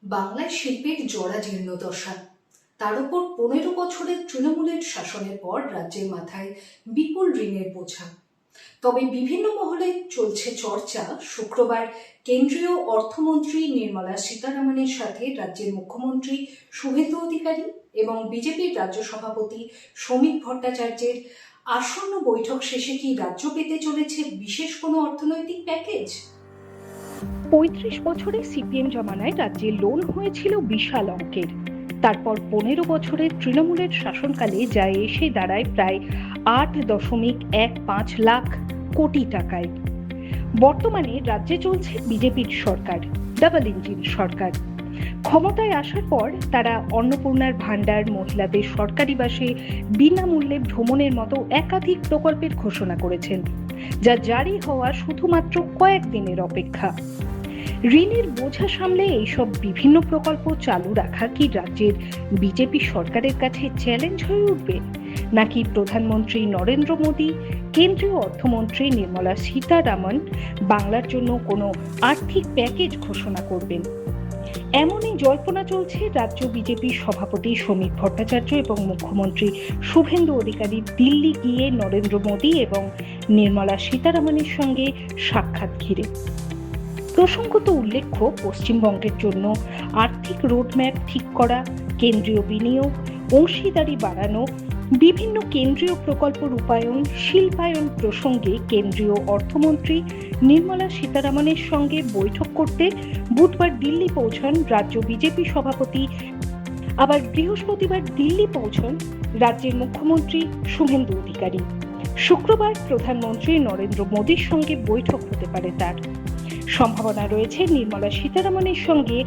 বাংলায় শিল্পের জরাজীর্ণ দশা, তার উপর 15 বছরের তৃণমূলের শাসনের পর রাজ্যের মাথায় বিপুল ঋণের বোঝা। তবে বিভিন্ন মহলে চলছে চর্চা, শুক্রবার কেন্দ্রীয় অর্থমন্ত্রী নির্মলা সীতারামনের সাথে রাজ্যের মুখ্যমন্ত্রী শুভেন্দু অধিকারী এবং বিজেপির রাজ্য সভাপতি শ্রমিক ভট্টাচার্যের আসন্ন বৈঠক শেষে কি রাজ্য পেতে চলেছে বিশেষ কোনো অর্থনৈতিক প্যাকেজ? ৩৫ বছরে সিপিএম জমানায় রাজ্যে লোন হয়েছিল বিশাল অঙ্কের। তারপর 15 বছরের তৃণমূলের শাসনকালে যা এসে দাঁড়ায় প্রায় 8.15 লাখ কোটি টাকায়। বর্তমানে রাজ্যে চলছে বিজেপির সরকার, ডাবল ইঞ্জিন সরকার। ক্ষমতায় আসার পর তারা অন্নপূর্ণার ভাণ্ডার, মহিলাদের সরকারি বাসে বিনামূল্যে ভ্রমণের মতো একাধিক প্রকল্পের ঘোষণা করেছেন, যা জারি হওয়া শুধুমাত্র কয়েকদিনের অপেক্ষা। ঋণের বোঝা সামলে এইসব বিভিন্ন প্রকল্প চালু রাখা কি রাজ্যের বিজেপি সরকারের কাছে চ্যালেঞ্জ হয়ে উঠবে, নাকি প্রধানমন্ত্রী নরেন্দ্র মোদী, কেন্দ্রীয় অর্থমন্ত্রী নির্মলা সীতারামন বাংলার জন্য কোনো আর্থিক প্যাকেজ ঘোষণা করবেন? এমনই জল্পনা চলছে রাজ্য বিজেপির সভাপতি শ্রমিক ভট্টাচার্য এবং মুখ্যমন্ত্রী শুভেন্দু অধিকারী দিল্লি গিয়ে নরেন্দ্র মোদী এবং নির্মলা সীতারামনের সঙ্গে সাক্ষাৎ ঘিরে। প্রসঙ্গত উল্লেখ্য, পশ্চিমবঙ্গের জন্য আর্থিক রোডম্যাপ ঠিক করা, কেন্দ্রীয় বিনিয়োগ, অংশীদারি বাড়ানো, বিভিন্ন কেন্দ্রীয় প্রকল্প রূপায়ণ, শিল্পায়ন প্রসঙ্গে কেন্দ্রীয় অর্থমন্ত্রী নির্মলা সীতারামনের সঙ্গে বৈঠক করতে বুধবার দিল্লি পৌঁছান রাজ্য বিজেপি সভাপতি। আবার বৃহস্পতিবার দিল্লি পৌঁছান রাজ্যের মুখ্যমন্ত্রী শুভেন্দু অধিকারী। শুক্রবার প্রধানমন্ত্রী নরেন্দ্র মোদীর সঙ্গে বৈঠক হতে পারে তার। সম্ভাবনা রয়েছে নির্মলা সীতারামনের সঙ্গে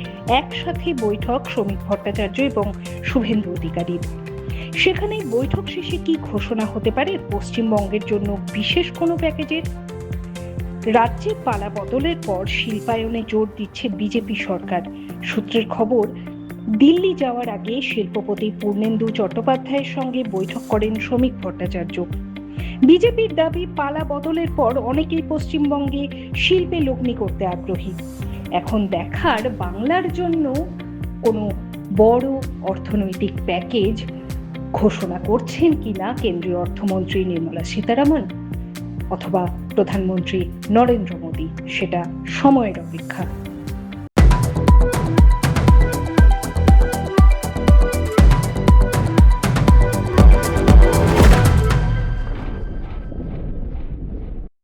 একসাথে বৈঠক শ্রমিক ভট্টাচার্য এবং শুভেন্দু অধিকারীর। সেখানে বৈঠক শেষে কি ঘোষণা হতে পারে পশ্চিমবঙ্গের জন্য বিশেষ কোনো প্যাকেজের? রাজ্যে পালা বদলের পর শিল্পায়নে জোর দিচ্ছে বিজেপি সরকার। সূত্রের খবর, দিল্লি যাওয়ার আগে শিল্পপতি পূর্ণেন্দু চট্টোপাধ্যায়ের সঙ্গে বৈঠক করেন শ্রমিক ভট্টাচার্য। বিজেপির দাবি, পালা বদলের পর অনেকেই পশ্চিমবঙ্গে শিল্পে লগ্নি করতে আগ্রহী। এখন দেখার বাংলার জন্য কোনো বড় অর্থনৈতিক প্যাকেজ ঘোষণা করছেন কিনা কেন্দ্রীয় অর্থমন্ত্রী নির্মলা সীতারামন অথবা প্রধানমন্ত্রী নরেন্দ্র মোদী, সেটা সময়ের অপেক্ষা।